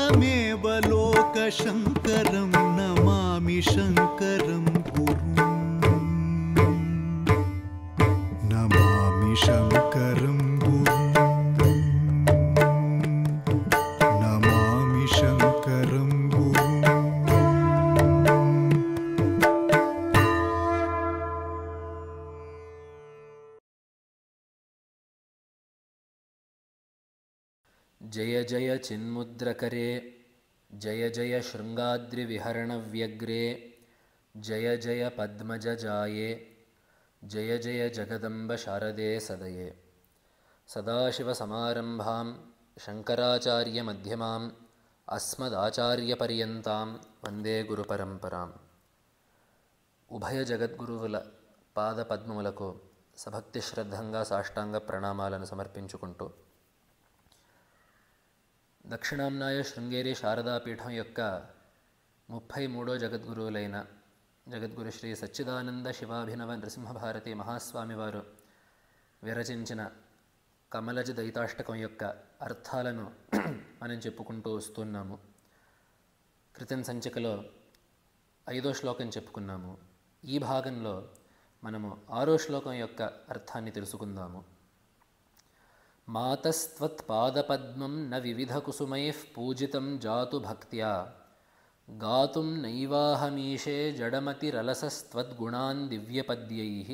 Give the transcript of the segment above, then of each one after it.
तमेव लोकशङ्करं नमामि शङ्करं गुरुं नमामि शङ्करं गुरुं नमामि शङ्करं गुरुं। जय जय चिन्मुद्रकरे जय जय शृङ्गाद्रिविहरणव्यग्रे जय जय पद्मजजाये जय जय जगदम्ब शारदे सदये। सदाशिवसमारम्भां शङ्कराचार्यमध्यमाम् अस्मदाचार्यपर्यन्तां वन्दे गुरुपरम्पराम्। ఉభయ జగద్గురువుల పాదపద్మములకు సభక్తి శ్రద్ధంగా సాష్టాంగ ప్రణామాలను సమర్పించుకుంటూ దక్షిణాంనాయ శృంగేరి శారదాపీఠం యొక్క 33వ జగద్గురువులైన జగద్గురు శ్రీ సచ్చిదానంద శివాభినవ నృసింహభారతి మహాస్వామి వారు విరచించిన కమలజ దైతాష్టకం యొక్క అర్థాలను మనం చెప్పుకుంటూ వస్తున్నాము. క్రితం సంచికలో 5వ శ్లోకం చెప్పుకున్నాము. ఈ భాగంలో మనము 6వ శ్లోకం యొక్క అర్థాన్ని తెలుసుకుందాము. మాతస్త్వత్పాదపద్మం న వివిధకుసుమైః పూజితం జాతు భక్త్యా గాతుం నైవాహమీశే జడమతిరలసస్త్వద్గుణాన్ దివ్యపద్యైః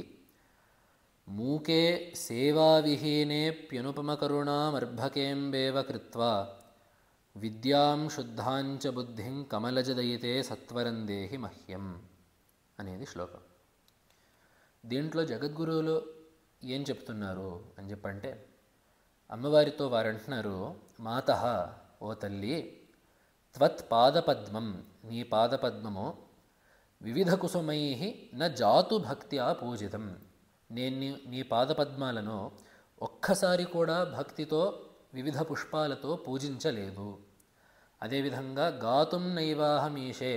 మూకే సేవావిహీనేప్యనుపమకరుణామర్భకేంబేవ కృత్వా విద్యాం శుద్ధాంచ బుద్ధిం కమలజదయితే సత్వరం దేహి మహ్యం అనేది శ్లోకం. దీంట్లో జగద్గురువులు ఏం చెప్తున్నారు అని చెప్పంటే, అమ్మవారితో వారు అంటున్నారు, మాతః ఓ తల్లి, త్వత్ పాదపద్మం నీ పాదపద్మము వివిధ కుసుమై న జాతు భక్త్యా పూజితం నేను నీ పాదపద్మాలను ఒక్కసారి కూడా భక్తితో వివిధ పుష్పాలతో పూజించలేదు. అదేవిధంగా గాతుం నైవాహం ఈశే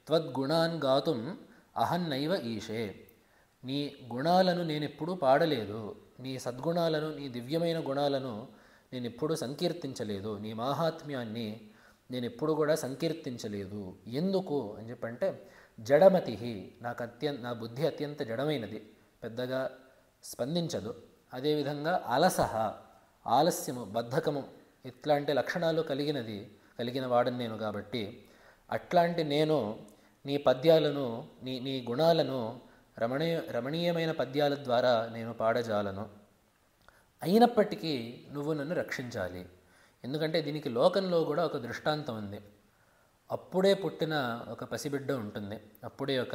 త్వద్గుణాన్ గాతుం అహం నైవ ఈశే నీ గుణాలను నేనెప్పుడూ పాడలేదు, నీ సద్గుణాలను నీ దివ్యమైన గుణాలను నేను ఎప్పుడూ సంకీర్తించలేదు, నీ మాహాత్మ్యాన్ని నేను ఎప్పుడు కూడా సంకీర్తించలేదు. ఎందుకు అని చెప్పంటే, జడమతి నా బుద్ధి అత్యంత జడమైనది, పెద్దగా స్పందించదు. అదేవిధంగా అలసహ ఆలస్యము బద్ధకము ఇట్లాంటి లక్షణాలు కలిగిన వాడని నేను కాబట్టి అట్లాంటి నేను నీ పద్యాలను నీ గుణాలను రమణీయమైన పద్యాల ద్వారా నేను పాడజాలను. అయినప్పటికీ నువ్వు నన్ను రక్షించాలి. ఎందుకంటే దీనికి లోకంలో కూడా ఒక దృష్టాంతం ఉంది. అప్పుడే పుట్టిన ఒక పసిబిడ్డ ఉంటుంది, అప్పుడే ఒక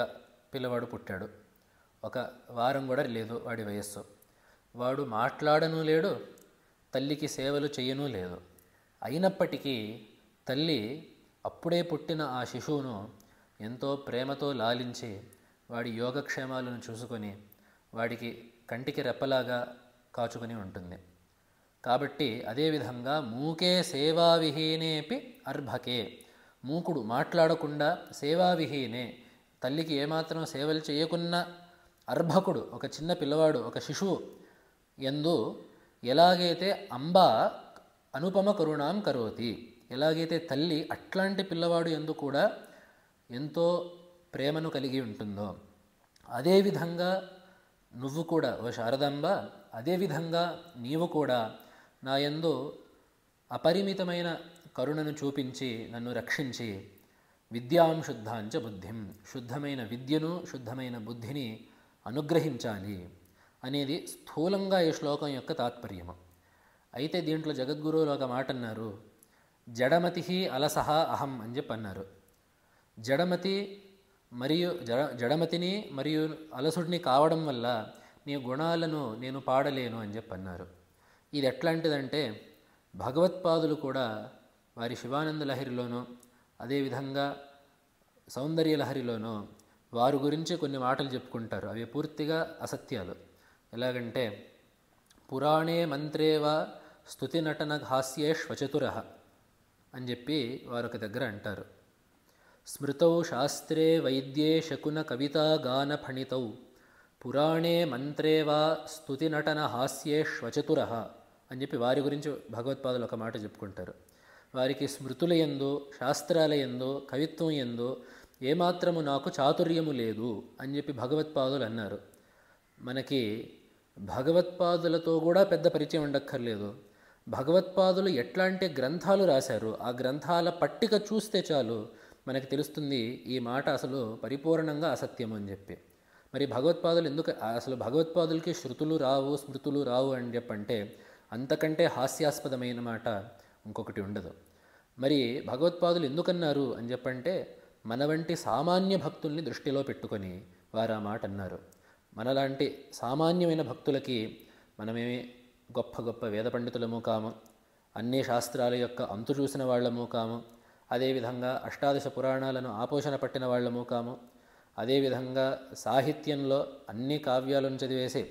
పిల్లవాడు పుట్టాడు, ఒక వారం కూడా లేదు వాడి వయస్సు. వాడు మాట్లాడను లేడు, తల్లికి సేవలు చేయనూ లేదు. అయినప్పటికీ తల్లి అప్పుడే పుట్టిన ఆ శిశువును ఎంతో ప్రేమతో లాలించి వాడి యోగక్షేమాలను చూసుకొని వాడికి కంటికి రెప్పలాగా కాచుకొని ఉంటుంది. కాబట్టి అదేవిధంగా మూకే సేవావిహీనేపి అర్భకే, మూకుడు మాట్లాడకుండా సేవావిహీనే తల్లికి ఏమాత్రం సేవలు చేయకున్న అర్భకుడు ఒక చిన్న పిల్లవాడు ఒక శిశువు యందు ఎలాగైతే అంబ అనుపమ కరుణాం కరోతి, ఎలాగైతే తల్లి అట్లాంటి పిల్లవాడు యందు కూడా ఎంతో ప్రేమను కలిగి ఉంటుందో, అదేవిధంగా నువ్వు కూడా ఓ శారదాంబ, అదేవిధంగా నీవు కూడా నా యందు అపరిమితమైన కరుణను చూపించి నన్ను రక్షించి విద్యాం శుద్ధాంచ బుద్ధిం శుద్ధమైన విద్యను శుద్ధమైన బుద్ధిని అనుగ్రహించాలి అనేది స్థూలంగా ఈ శ్లోకం యొక్క తాత్పర్యము. అయితే దీంట్లో జగద్గురువులు ఒక మాట అన్నారు, జడమతి అలసహ అహం అని చెప్పి అన్నారు. జడమతి మరియు జడమతిని మరియు అలసుడిని కావడం వల్ల నీ గుణాలను నేను పాడలేను అని చెప్పి అన్నారు. ఇది ఎట్లాంటిదంటే, భగవత్పాదులు కూడా వారి శివానంద లహరిలోనూ అదేవిధంగా సౌందర్య లహరిలోనూ వారి గురించి కొన్ని మాటలు చెప్పుకుంటారు. అవి పూర్తిగా అసత్యాలు. ఎలాగంటే, పురాణే మంత్రేవా స్తుతి నటన హాస్యేష్వచతురః అని చెప్పి వారొక దగ్గర అంటారు. స్మృతౌ శాస్త్రే వైద్యే శకున కవితా గాన ఫణితౌ పురాణే మంత్రే వా స్తుతి నటన హాస్యేష్వచతురః అని చెప్పి వారి గురించి భగవత్పాదులు ఒక మాట చెప్పుకుంటారు. వారికి స్మృతుల యందు, శాస్త్రాల యందు, కవిత్వం యందు ఏమాత్రము నాకు చాతుర్యము లేదు అని చెప్పి భగవత్పాదులు అన్నారు. మనకి భగవత్పాదులతో కూడా పెద్ద పరిచయం ఉండక్కర్లేదు. భగవత్పాదులు ఎట్లాంటి గ్రంథాలు రాశారు, ఆ గ్రంథాల పట్టిక చూస్తే చాలు మనకి తెలుస్తుంది ఈ మాట అసలు పరిపూర్ణంగా అసత్యము అని చెప్పి. మరి భగవత్పాదులు ఎందుకు అసలు భగవత్పాదులకి శృతులు రావు, స్మృతులు రావు అని చెప్పంటే అంతకంటే హాస్యాస్పదమైన మాట ఇంకొకటి ఉండదు. మరి భగవత్పాదులు ఎందుకన్నారు అని చెప్పంటే మన వంటి సామాన్య భక్తుల్ని దృష్టిలో పెట్టుకొని వారు ఆ మాట అన్నారు. మనలాంటి సామాన్యమైన భక్తులకి మనమేమి గొప్ప గొప్ప వేద పండితులము కాము, అన్ని శాస్త్రాల యొక్క అంతు చూసిన వాళ్ళము కాము, అదేవిధంగా అష్టాదశ పురాణాలను ఆపోషణ పట్టిన వాళ్ళము కాము, అదేవిధంగా సాహిత్యంలో అన్ని కావ్యాలను చదివేసి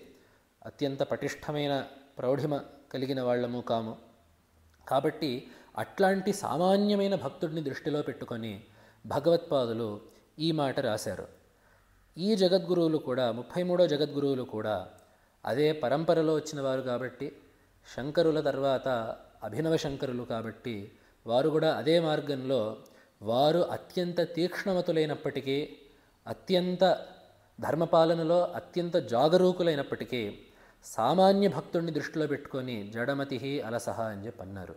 అత్యంత పటిష్టమైన ప్రౌఢిమ కలిగిన వాళ్ళము కాము. కాబట్టి అట్లాంటి సామాన్యమైన భక్తుడిని దృష్టిలో పెట్టుకొని భగవత్పాదులు ఈ మాట రాశారు. ఈ జగద్గురువులు కూడా 33వ జగద్గురువులు కూడా అదే పరంపరలో వచ్చిన వారు కాబట్టి, శంకరుల తర్వాత అభినవ శంకరులు కాబట్టి వారు కూడా అదే మార్గంలో వారు అత్యంత తీక్ష్ణమతులైనప్పటికీ, అత్యంత ధర్మపాలనలో అత్యంత జాగరూకులైనప్పటికీ సామాన్య భక్తుడిని దృష్టిలో పెట్టుకొని జడమతి అలసహ అని చెప్పి అన్నారు.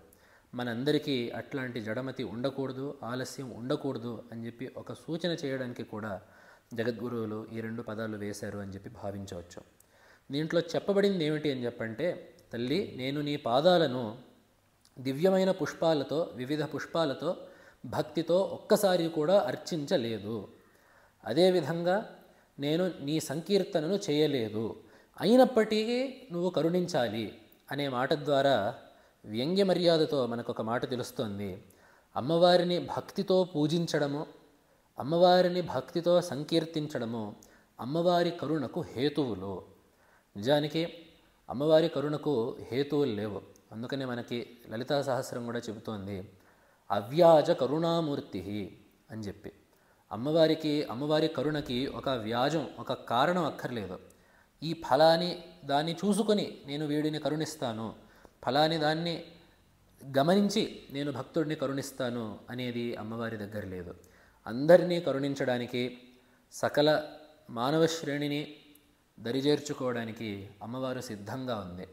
మనందరికీ అట్లాంటి జడమతి ఉండకూడదు, ఆలస్యం ఉండకూడదు అని చెప్పి ఒక సూచన చేయడానికి కూడా జగద్గురువులు ఈ 2 పదాలు వేశారు అని చెప్పి భావించవచ్చు. దీంట్లో చెప్పబడింది ఏమిటి అని చెప్పంటే, తల్లి నేను నీ పాదాలను దివ్యమైన పుష్పాలతో, వివిధ పుష్పాలతో భక్తితో ఒక్కసారి కూడా అర్చించలేదు. అదేవిధంగా నేను నీ సంకీర్తనను చేయలేదు, అయినప్పటికీ నువ్వు కరుణించాలి అనే మాట ద్వారా వ్యంగ్య మర్యాదతో మనకొక మాట తెలుస్తోంది. అమ్మవారిని భక్తితో పూజించడము, అమ్మవారిని భక్తితో సంకీర్తించడము అమ్మవారి కరుణకు హేతువులు. నిజానికి అమ్మవారి కరుణకు హేతువులు లేవు. అందుకనే మనకి లలితా సహస్రం కూడా చెబుతోంది అవ్యాజ కరుణామూర్తి అని చెప్పి. అమ్మవారి కరుణకి ఒక వ్యాజం, ఒక కారణం అక్కర్లేదు. ఈ ఫలాని దాన్ని చూసుకొని నేను వీడిని కరుణిస్తాను, ఫలాని దాన్ని గమనించి నేను భక్తుడిని కరుణిస్తాను అనేది అమ్మవారి దగ్గర లేదు. అందరినీ కరుణించడానికి, సకల మానవ శ్రేణిని దరిచేర్చుకోవడానికి అమ్మవారు సిద్ధంగా ఉంది.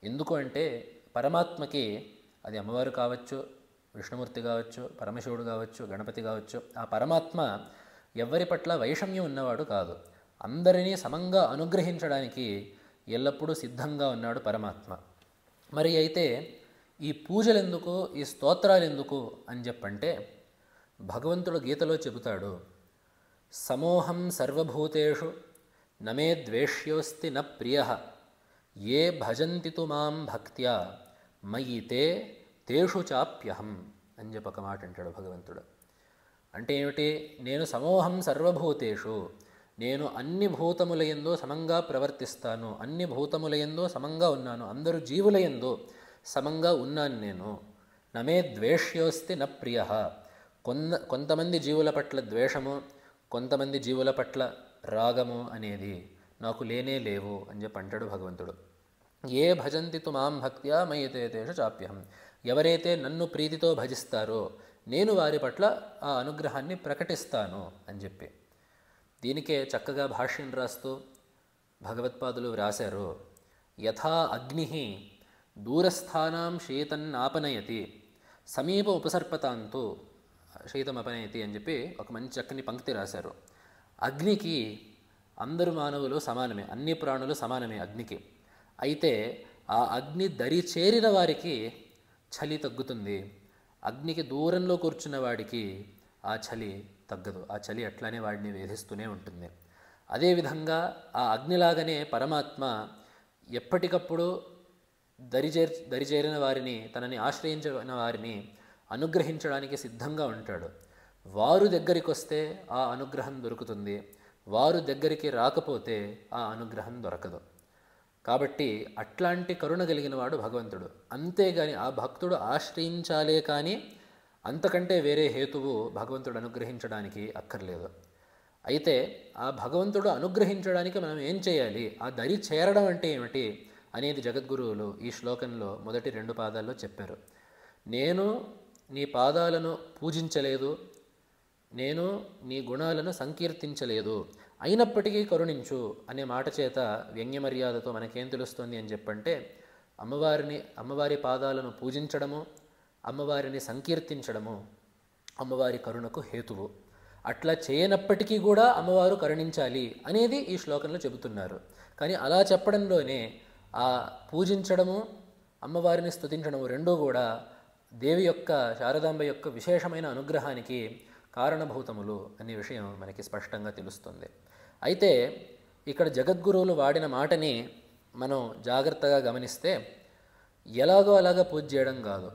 ఎందుకు అంటే పరమాత్మకి, అది అమ్మవారు కావచ్చు, విష్ణుమూర్తి కావచ్చు, పరమశివుడు కావచ్చు, గణపతి కావచ్చు, ఆ పరమాత్మ ఎవరి పట్ల వైషమ్యం ఉన్నవాడు కాదు. అందరినీ సమంగా అనుగ్రహించడానికి ఎల్లప్పుడూ సిద్ధంగా ఉన్నాడు పరమాత్మ. మరి అయితే ఈ పూజలు ఎందుకు, ఈ స్తోత్రాలు ఎందుకు అని చెప్పంటే భగవంతుడు గీతలో చెబుతాడు, సమోహం సర్వభూతేషు నమే ద్వేష్యోస్తి న ప్రియ ఏ భజంతి తు మాం భక్త్యా మయి తేషు చాప్యహం అని చెప్పి ఒక మాట అంటాడు భగవంతుడు. అంటే ఏమిటి? నేను సమోహం సర్వభూతేషు, నేను అన్ని భూతములయందు సమంగా ప్రవర్తిస్తాను, అన్ని భూతములయందు సమంగా ఉన్నాను, అందరూ జీవులయందు సమంగా ఉన్నాను నేను. నమే ద్వేష్యోస్తి న ప్రియ, కొంతమంది జీవుల పట్ల ద్వేషము, కొంతమంది జీవుల పట్ల రాగము అనేది నాకు లేనే లేవు అని చెప్పి అంటాడు భగవంతుడు. ఏ భజంతి తు మాం భక్త్యా మయి తేషు చాప్యహం, ఎవరైతే నన్ను ప్రీతితో భజిస్తారో నేను వారి పట్ల ఆ అనుగ్రహాన్ని ప్రకటిస్తాను అని చెప్పి. దీనికే చక్కగా భాష్యం రాస్తూ భగవత్పాదులు వ్రాశారు, యథా అగ్ని దూరస్థానాం శీతన్నాపనయతి సమీప ఉపసర్పతాంతు శీతమపనయతి అని చెప్పి ఒక మంచి చక్కని పంక్తి రాశారు. అగ్నికి అందరు మానవులు సమానమే, అన్ని ప్రాణులు సమానమే అగ్నికి. అయితే ఆ అగ్ని దరి చేరిన వారికి చలి తగ్గుతుంది, అగ్నికి దూరంలో కూర్చున్న వాడికి ఆ చలి తగ్గదు. ఆ చలి అట్లానే వాడిని వేధిస్తూనే ఉంటుంది. అదేవిధంగా ఆ అగ్నిలాగానే పరమాత్మ ఎప్పటికప్పుడు దరిచేరిన వారిని, తనని ఆశ్రయించిన వారిని అనుగ్రహించడానికి సిద్ధంగా ఉంటాడు. వారు దగ్గరికి వస్తే ఆ అనుగ్రహం దొరుకుతుంది, వారు దగ్గరికి రాకపోతే ఆ అనుగ్రహం దొరకదు. కాబట్టి అట్లాంటి కరుణ కలిగిన వాడు భగవంతుడు. అంతేగాని ఆ భక్తుడు ఆశ్రయించాలే కానీ అంతకంటే వేరే హేతువు భగవంతుడు అనుగ్రహించడానికి అక్కర్లేదు. అయితే ఆ భగవంతుడు అనుగ్రహించడానికి మనం ఏం చేయాలి, ఆ దరి చేరడం అంటే ఏమిటి అనేది జగద్గురువులు ఈ శ్లోకంలో మొదటి 2 పాదాల్లో చెప్పారు. నేను నీ పాదాలను పూజించలేదు, నేను నీ గుణాలను సంకీర్తించలేదు, అయినప్పటికీ కరుణించు అనే మాట చేత వ్యంగ్య మర్యాదతో మనకేం తెలుస్తుంది అని చెప్పంటే అమ్మవారి పాదాలను పూజించడము, అమ్మవారిని సంకీర్తించడము అమ్మవారి కరుణకు హేతువు. అట్లా చేయనప్పటికీ కూడా అమ్మవారు కరుణించాలి అనేది ఈ శ్లోకంలో చెబుతున్నారు. కానీ అలా చెప్పడంలోనే ఆ పూజించడము, అమ్మవారిని స్తుతించడము రెండూ కూడా దేవి యొక్క, శారదాంబ యొక్క విశేషమైన అనుగ్రహానికి కారణభూతములు అనే విషయం మనకి స్పష్టంగా తెలుస్తుంది. అయితే ఇక్కడ జగద్గురువులు వాడిన మాటని మనం జాగ్రత్తగా గమనిస్తే ఎలాగో అలాగా పూజ చేయడం కాదు,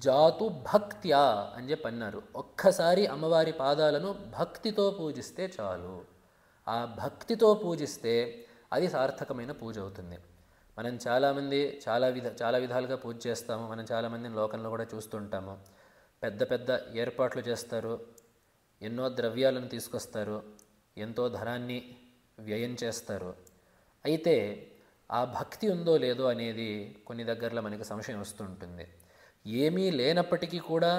జాతు భక్త్యా అని చెప్పి అన్నారు. ఒక్కసారి అమ్మవారి పాదాలను భక్తితో పూజిస్తే చాలు. ఆ భక్తితో పూజిస్తే అది సార్థకమైన పూజ అవుతుంది. మనం చాలామంది చాలా విధాలుగా పూజ చేస్తాము. మనం చాలామందిని లోకంలో కూడా చూస్తుంటాము. పెద్ద పెద్ద ఏర్పాట్లు చేస్తారు, ఎన్నో ద్రవ్యాలను తీసుకొస్తారు, ఎంతో ధనాన్ని వ్యయం చేస్తారు. అయితే ఆ భక్తి ఉందో లేదో అనేది కొన్ని దగ్గరలో మనకి సంశయం వస్తుంటుంది. ఏమీ లేనప్పటికీ కూడా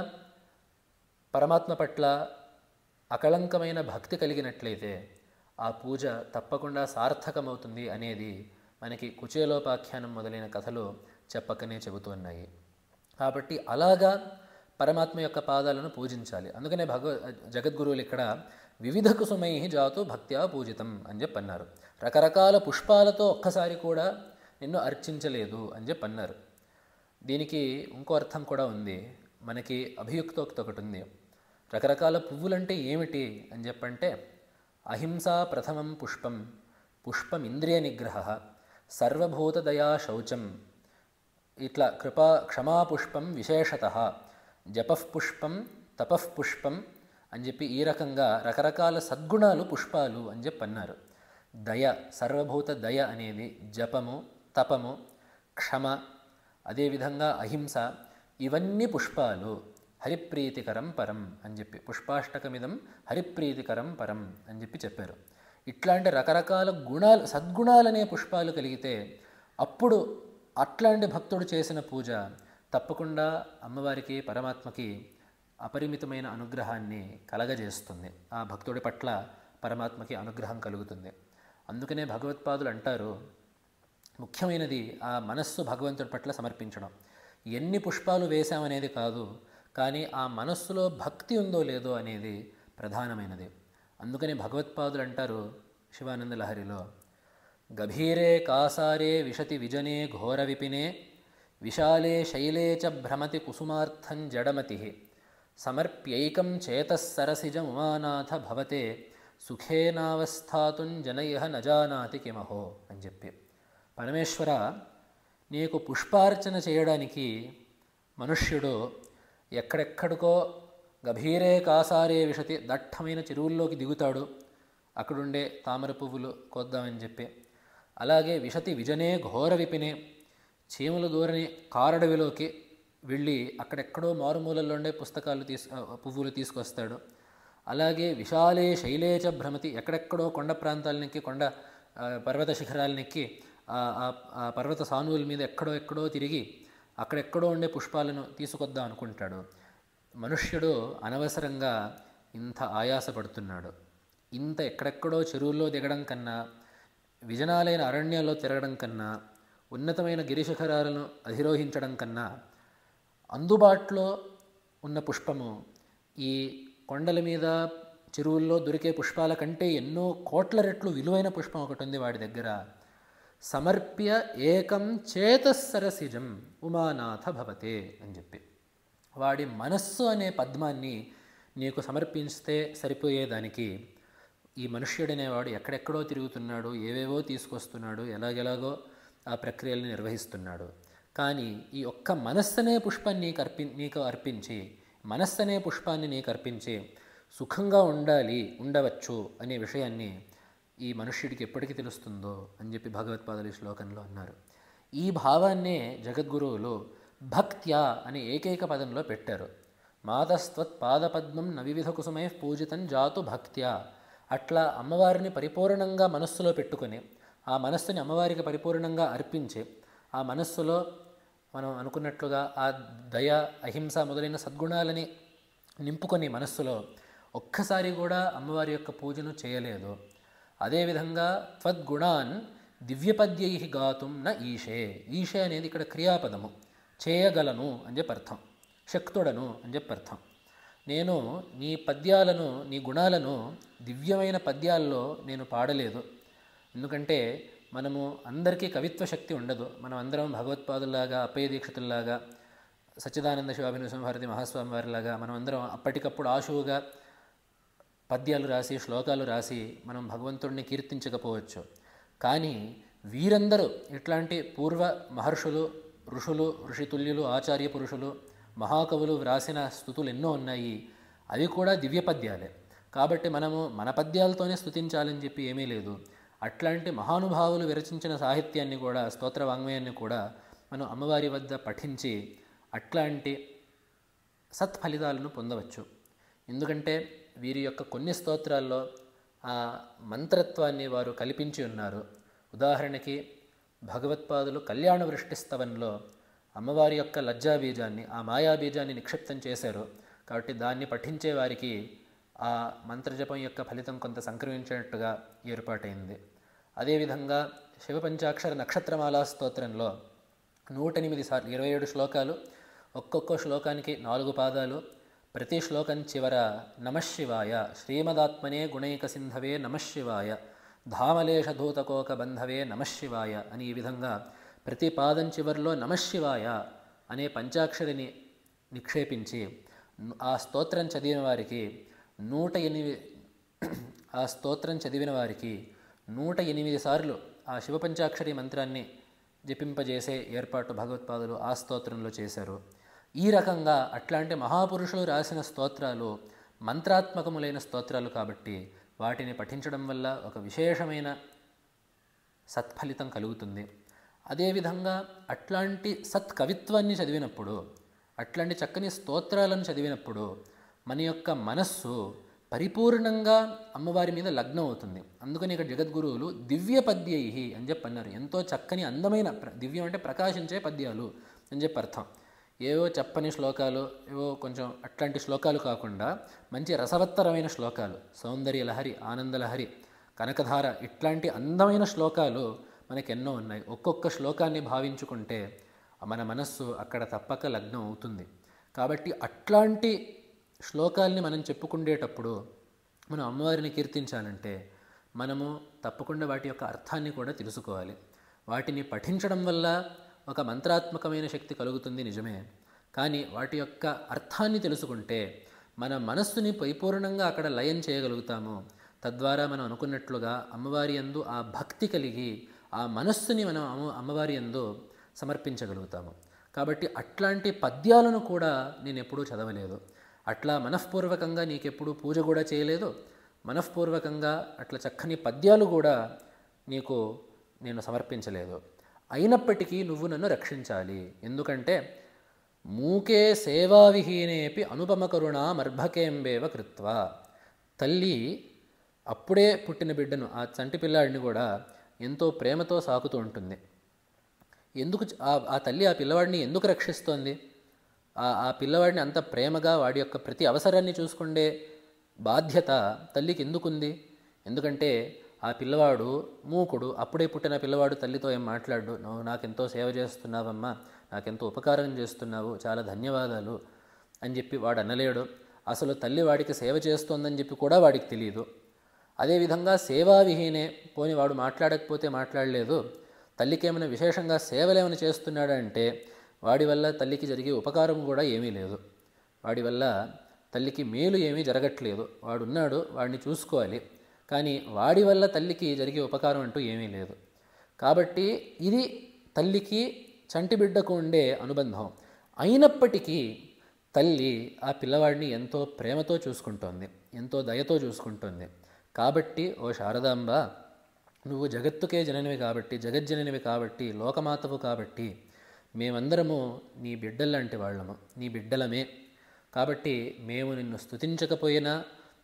పరమాత్మ పట్ల అకళంకమైన భక్తి కలిగినట్లయితే ఆ పూజ తప్పకుండా సార్థకమవుతుంది అనేది మనకి కుచేలోపాఖ్యానం మొదలైన కథలు చెప్పకనే చెబుతున్నాయి. కాబట్టి అలాగా పరమాత్మ యొక్క పాదాలను పూజించాలి. అందుకనే జగద్గురువులు ఇక్కడ వివిధ కుసుమై జాతు భక్త్యా పూజితం అని చెప్పి అన్నారు. రకరకాల పుష్పాలతో ఒక్కసారి కూడా నిన్ను అర్చించలేదు అని చెప్పి అన్నారు. దీనికి ఇంకో అర్థం కూడా ఉంది. మనకి అభియుక్తోక్తి ఒకటి ఉంది. రకరకాల పువ్వులంటే ఏమిటి అని చెప్పంటే, అహింసా ప్రథమం పుష్పం, పుష్పం ఇంద్రియ నిగ్రహ, సర్వభూతదయా శౌచం, ఇట్లా క్షమాపుష్పం విశేషత, జపఃపుష్పం తపఃపుష్పం అని చెప్పి ఈ రకంగా రకరకాల సద్గుణాలు పుష్పాలు అని చెప్పి అన్నారు. దయ, సర్వభూత దయ అనేది జపము, తపము, క్షమ, అదేవిధంగా అహింస, ఇవన్నీ పుష్పాలు. హరిప్రీతికరం పరం అని చెప్పి పుష్పాష్టకమిదం హరిప్రీతికరం పరం అని చెప్పి చెప్పారు. ఇట్లాంటి రకరకాల గుణాలు, సద్గుణాలనే పుష్పాలు కలిగితే అప్పుడు అట్లాంటి భక్తుడు చేసిన పూజ తప్పకుండా అమ్మవారికి, పరమాత్మకి అపరిమితమైన అనుగ్రహాన్ని కలగజేస్తుంది. ఆ భక్తుడి పట్ల పరమాత్మకి అనుగ్రహం కలుగుతుంది. అందుకనే భగవత్పాదులు అంటారు, ముఖ్యమైనది ఆ మనస్సు భగవంతుడి పట్ల సమర్పించడం. ఎన్ని పుష్పాలు వేశామనేది కాదు, కానీ ఆ మనస్సులో భక్తి ఉందో లేదో అనేది ప్రధానమైనది. అందుకని భగవత్పాదులు అంటారు శివానంద లహరిలో, గభీరే కాసారే విశతి విజనే ఘోర విపినే, విశాలే శైలే చ భ్రమతి కుసుమార్థం జడమతి, సమర్ప్యైకం చేతస్సరసిజ ఉమానాథ భవతే, సుఖేనావస్థాతుం జనయః నజానాతి కిమహో అని చెప్పి. పరమేశ్వర, నీకు పుష్పార్చన చేయడానికి మనుష్యుడు ఎక్కడెక్కడికో గభీరే కాసారే విశతి, దట్టమైన చెరువుల్లోకి దిగుతాడు, అక్కడుండే తామర పువ్వులు కోద్దామని చెప్పి. అలాగే విశతి విజనే ఘోర విపినే, చీమలు దూరని కారడవిలోకి వెళ్ళి అక్కడెక్కడో మారుమూలల్లో ఉండే పువ్వులు తీసుకొస్తాడు. అలాగే విశాలే శైలేచ భ్రమతి, ఎక్కడెక్కడో కొండ ప్రాంతాలనెక్కి, పర్వత శిఖరాలనెక్కి ఆ పర్వత సానువుల మీద ఎక్కడో తిరిగి అక్కడెక్కడో ఉండే పుష్పాలను తీసుకొద్దాం అనుకుంటాడు. మనుష్యుడు అనవసరంగా ఇంత ఆయాసపడుతున్నాడు. ఇంత ఎక్కడెక్కడో చెరువుల్లో దిగడం కన్నా, విజనాలైన అరణ్యాల్లో తిరగడం కన్నా, ఉన్నతమైన గిరిశిఖరాలను అధిరోహించడం కన్నా అందుబాటులో ఉన్న పుష్పము ఈ కొండల మీద చెరువుల్లో దొరికే పుష్పాల కంటే ఎన్నో కోట్ల రెట్లు విలువైన పుష్పం ఒకటి ఉంది వాడి దగ్గర. సమర్ప్య ఏకం చేతస్సరసిజం ఉమానాథ భవతే అని చెప్పి, వాడి మనస్సు అనే పద్మాన్ని నీకు సమర్పిస్తే సరిపోయేదానికి ఈ మనుష్యుడనేవాడు ఎక్కడెక్కడో తిరుగుతున్నాడు, ఏవేవో తీసుకొస్తున్నాడు, ఎలాగెలాగో ఆ ప్రక్రియలను నిర్వహిస్తున్నాడు. కానీ ఈ ఒక్క మనస్సనే పుష్పాన్ని నీకు అర్పించి, మనస్సనే పుష్పాన్ని నీకు అర్పించి సుఖంగా ఉండవచ్చు అనే విషయాన్ని ఈ మనుష్యుడికి ఎప్పటికీ తెలుస్తుందో అని చెప్పి భగవత్పాదులు ఈ శ్లోకంలో అన్నారు. ఈ భావాన్నే జగద్గురువులు భక్త్యా అనే ఏకైక పదంలో పెట్టారు. మాతస్త్వత్ పాదపద్మం నవివిధ కుసుమై పూజితం జాతు భక్త్యా. అట్లా అమ్మవారిని పరిపూర్ణంగా మనస్సులో పెట్టుకొని, ఆ మనస్సుని అమ్మవారికి పరిపూర్ణంగా అర్పించి, ఆ మనస్సులో మనం అనుకున్నట్లుగా ఆ దయ, అహింస మొదలైన సద్గుణాలని నింపుకొని మనస్సులో ఒక్కసారి కూడా అమ్మవారి యొక్క పూజను చేయలేదు. అదేవిధంగా త్వద్గుణాన్ దివ్యపద్యై గాతుం న ఈషే. ఈషే అనేది ఇక్కడ క్రియాపదము. చేయగలను అని చెప్పి అర్థం, శక్తుడను అని చెప్పి అర్థం. నేను నీ పద్యాలను, నీ గుణాలను దివ్యమైన పద్యాల్లో నేను పాడలేదు. ఎందుకంటే మనము అందరికీ కవిత్వ శక్తి ఉండదు. మనం అందరం భగవత్పాదుల్లాగా, అప్పయ్య దీక్షితుల్లాగా, సచ్చిదానంద శివాభినృసింహారతి మహాస్వామి వారిలాగా మనం అందరం అప్పటికప్పుడు ఆశువుగా పద్యాలు రాసి, శ్లోకాలు రాసి మనం భగవంతుడిని కీర్తించకపోవచ్చు. కానీ వీరందరూ ఇట్లాంటి పూర్వ మహర్షులు, ఋషులు, ఋషితుల్యులు, ఆచార్య పురుషులు, మహాకవులు వ్రాసిన స్తుతులు ఎన్నో ఉన్నాయి. అవి కూడా దివ్య పద్యాలే. కాబట్టి మనము మన పద్యాలతోనే స్తుతించాలని చెప్పి ఏమీ లేదు. అట్లాంటి మహానుభావులు విరచించిన సాహిత్యాన్ని కూడా, స్తోత్ర వాంగ్మయాన్ని కూడా మనం అమ్మవారి వద్ద పఠించి అట్లాంటి సత్ఫలితాలను పొందవచ్చు. ఎందుకంటే వీరి యొక్క కొన్ని స్తోత్రాల్లో ఆ మంత్రత్వాన్ని వారు కల్పించి ఉన్నారు. ఉదాహరణకి భగవత్పాదులు కళ్యాణ వృష్టిస్తవంలో అమ్మవారి యొక్క లజ్జాబీజాన్ని, ఆ మాయాబీజాన్ని నిక్షిప్తం చేశారు. కాబట్టి దాన్ని పఠించే వారికి ఆ మంత్రజపం యొక్క ఫలితం కొంత సంక్రమించినట్టుగా ఏర్పాటైంది. అదేవిధంగా శివపంచాక్షర నక్షత్రమాలా స్తోత్రంలో 108 సార్లు 27 శ్లోకాలు, ఒక్కొక్క శ్లోకానికి 4 పాదాలు, ప్రతి శ్లోకం చివర నమశివాయ, శ్రీమదాత్మనే గుణైక సింధవే నమశివాయ, ధామలేశధూతకోక బంధవే నమశివాయ అని ఈ విధంగా ప్రతి పాదం చివరిలో నమశివాయ అనే పంచాక్షరిని నిక్షేపించి ఆ స్తోత్రం చదివిన వారికి 108 సార్లు ఆ శివపంచాక్షరి మంత్రాన్ని జపింపజేసే ఏర్పాటు భగవత్పాదులు ఆ స్తోత్రంలో చేశారు. ఈ రకంగా అట్లాంటి మహాపురుషులు రాసిన స్తోత్రాలు మంత్రాత్మకములైన స్తోత్రాలు కాబట్టి వాటిని పఠించడం వల్ల ఒక విశేషమైన సత్ఫలితం కలుగుతుంది. అదేవిధంగా అట్లాంటి సత్కవిత్వాన్ని చదివినప్పుడు, అట్లాంటి చక్కని స్తోత్రాలను చదివినప్పుడు మన యొక్క మనస్సు పరిపూర్ణంగా అమ్మవారి మీద లగ్నం అవుతుంది. అందుకని ఇక్కడ జగద్గురువులు దివ్య పద్యై అని చెప్పి అన్నారు. ఎంతో చక్కని అందమైన, దివ్యం అంటే ప్రకాశించే పద్యాలు అని చెప్పి అర్థం. ఏవో చెప్పని శ్లోకాలు, ఏవో కొంచెం అట్లాంటి శ్లోకాలు కాకుండా మంచి రసవత్తరమైన శ్లోకాలు, సౌందర్యలహరి, ఆనందలహరి, కనకధార, ఇట్లాంటి అందమైన శ్లోకాలు మనకెన్నో ఉన్నాయి. ఒక్కొక్క శ్లోకాన్ని భావించుకుంటే మన మనస్సు అక్కడ తప్పక లగ్నం అవుతుంది. కాబట్టి అట్లాంటి శ్లోకాల్ని మనం చెప్పుకుండేటప్పుడు, మనం అమ్మవారిని కీర్తించాలంటే మనము తప్పకుండా వాటి యొక్క అర్థాన్ని కూడా తెలుసుకోవాలి. వాటిని పఠించడం వల్ల ఒక మంత్రాత్మకమైన శక్తి కలుగుతుంది నిజమే. కానీ వాటి యొక్క అర్థాన్ని తెలుసుకుంటే మన మనస్సుని పరిపూర్ణంగా అక్కడ లయం చేయగలుగుతాము. తద్వారా మనం అనుకున్నట్లుగా అమ్మవారి యందు ఆ భక్తి కలిగి ఆ మనస్సుని మనం అమ్మవారి యందు సమర్పించగలుగుతాము. కాబట్టి అట్లాంటి పద్యాలను కూడా నేను ఎప్పుడూ చదవలేదు. అట్లా మనఃపూర్వకంగా నీకెప్పుడూ పూజ కూడా చేయలేదు. మనఃపూర్వకంగా అట్లా చక్కని పద్యాలు కూడా నీకు నేను సమర్పించలేదు. అయినప్పటికీ నువ్వు నన్ను రక్షించాలి. ఎందుకంటే మూకే సేవావిహీనేపి అనుపమ కరుణా మర్భకేంబేవ కృత్వా. తల్లి అప్పుడే పుట్టిన బిడ్డను, ఆ చంటి పిల్లాడిని కూడా ఎంతో ప్రేమతో సాకుతూ ఉంటుంది. ఎందుకు ఆ తల్లి ఆ పిల్లవాడిని ఎందుకు రక్షిస్తోంది? ఆ పిల్లవాడిని అంత ప్రేమగా వాడి యొక్క ప్రతి అవసరాన్ని చూసుకుండే బాధ్యత తల్లికి ఎందుకుంది? ఎందుకంటే ఆ పిల్లవాడు మూకుడు, అప్పుడే పుట్టిన పిల్లవాడు తల్లితో ఏం మాట్లాడు, నువ్వు నాకెంతో సేవ చేస్తున్నావమ్మా, నాకెంతో ఉపకారం చేస్తున్నావు, చాలా ధన్యవాదాలు అని చెప్పి వాడు అనలేడు. అసలు తల్లి వాడికి సేవ చేస్తోందని చెప్పి కూడా వాడికి తెలియదు. అదేవిధంగా సేవావిహీనే, పోని వాడు మాట్లాడకపోతే మాట్లాడలేదు, తల్లికి ఏమైనా విశేషంగా సేవలేమైనా చేస్తున్నాడంటే వాడి వల్ల తల్లికి జరిగే ఉపకారం కూడా ఏమీ లేదు. వాడి వల్ల తల్లికి మేలు ఏమీ జరగట్లేదు. వాడున్నాడు, వాడిని చూసుకోవాలి, కానీ వాడి వల్ల తల్లికి జరిగే ఉపకారం అంటూ ఏమీ లేదు. కాబట్టి ఇది తల్లికి చంటి బిడ్డకు ఉండే అనుబంధం. అయినప్పటికీ తల్లి ఆ పిల్లవాడిని ఎంతో ప్రేమతో చూసుకుంటోంది, ఎంతో దయతో చూసుకుంటోంది. కాబట్టి ఓ శారదాంబ, నువ్వు జగత్తుకే జననివి కాబట్టి, జగజ్జననివి కాబట్టి, లోకమాతవు కాబట్టి మేమందరము నీ బిడ్డల్లాంటి వాళ్ళము, నీ బిడ్డలమే. కాబట్టి మేము నిన్ను స్తుతించకపోయినా,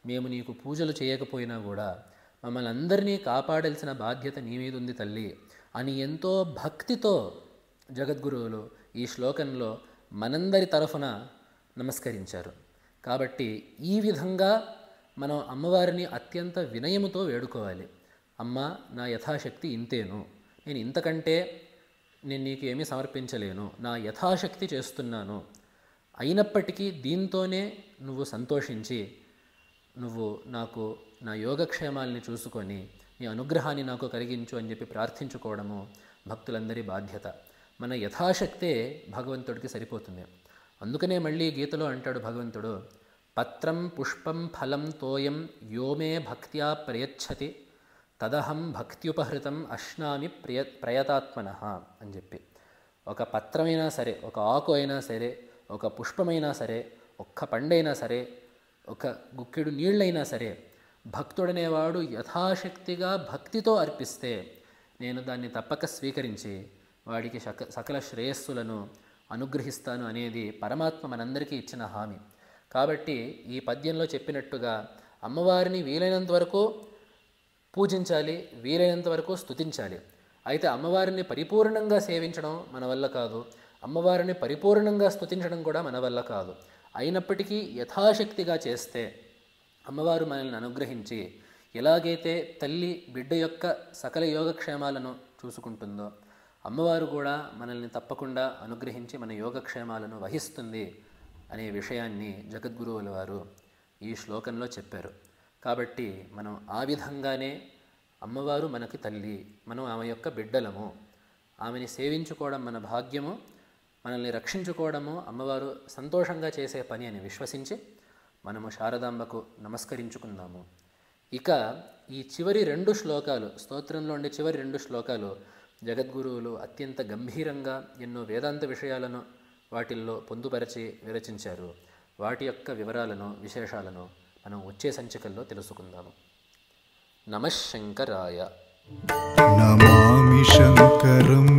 మేము నీకు పూజలు చేయకపోయినా కూడా మమ్మల్ని అందరినీ కాపాడాల్సిన బాధ్యత నీ మీద ఉంది తల్లి అని ఎంతో భక్తితో జగద్గురువులు ఈ శ్లోకంలో మనందరి తరఫున నమస్కరించారు. కాబట్టి ఈ విధంగా మనం అమ్మవారిని అత్యంత వినయముతో వేడుకోవాలి. అమ్మ, నా యథాశక్తి ఇంతేను, నేను ఇంతకంటే నేను నీకు ఏమీ సమర్పించలేను, నా యథాశక్తి చేస్తున్నాను, అయినప్పటికీ దీంతోనే నువ్వు సంతోషించి నువ్వు నాకు నా యోగక్షేమాల్ని చూసుకొని నీ అనుగ్రహాన్ని నాకు కలిగించు అని చెప్పి ప్రార్థించుకోవడము భక్తులందరి బాధ్యత. మన యథాశక్తే భగవంతుడికి సరిపోతుంది. అందుకనే మళ్ళీ గీతలో అంటాడు భగవంతుడు, పత్రం పుష్పం ఫలం తోయం యోమే భక్త్యా ప్రయచ్చతి తదహం భక్త్యుపహృతం అశ్నామి ప్రయతాత్మనః అని చెప్పి. ఒక పత్రమైనా సరే, ఒక ఆకు అయినా సరే, ఒక పుష్పమైనా సరే, ఒక్క పండైనా సరే, ఒక గుక్కెడు నీళ్ళైనా సరే, భక్తుడనేవాడు యథాశక్తిగా భక్తితో అర్పిస్తే నేను దాన్ని తప్పక స్వీకరించి వాడికి సకల శ్రేయస్సులను అనుగ్రహిస్తాను అనేది పరమాత్మ మనందరికీ ఇచ్చిన హామీ. కాబట్టి ఈ పద్యంలో చెప్పినట్టుగా అమ్మవారిని వీలైనంత వరకు పూజించాలి, వీలైనంత వరకు స్తుతించాలి. అయితే అమ్మవారిని పరిపూర్ణంగా సేవించడం మన వల్ల కాదు, అమ్మవారిని పరిపూర్ణంగా స్తుతించడం కూడా మన వల్ల కాదు. అయినప్పటికీ యథాశక్తిగా చేస్తే అమ్మవారు మనల్ని అనుగ్రహించి ఎలాగైతే తల్లి బిడ్డ యొక్క సకల యోగక్షేమాలను చూసుకుంటుందో అమ్మవారు కూడా మనల్ని తప్పకుండా అనుగ్రహించి మన యోగక్షేమాలను వహిస్తుంది అనే విషయాన్ని జగద్గురువుల వారు ఈ శ్లోకంలో చెప్పారు. కాబట్టి మనం ఆ విధంగానే అమ్మవారు మనకి తల్లి, మనం ఆమె యొక్క బిడ్డలము, ఆమెని సేవించుకోవడం మన భాగ్యము, మనల్ని రక్షించుకోవడము అమ్మవారు సంతోషంగా చేసే పని అని విశ్వసించి మనము శారదాంబకు నమస్కరించుకుందాము. ఇక ఈ చివరి 2 శ్లోకాలు, స్తోత్రంలో ఉండే చివరి 2 శ్లోకాలు జగద్గురువులు అత్యంత గంభీరంగా ఎన్నో వేదాంత విషయాలను వాటిల్లో పొందుపరిచి విరచించారు. వాటి యొక్క వివరాలను, విశేషాలను మనం వచ్చే సంచికల్లో తెలుసుకుందాము. నమః శంకరాయ. నమామి శంకరం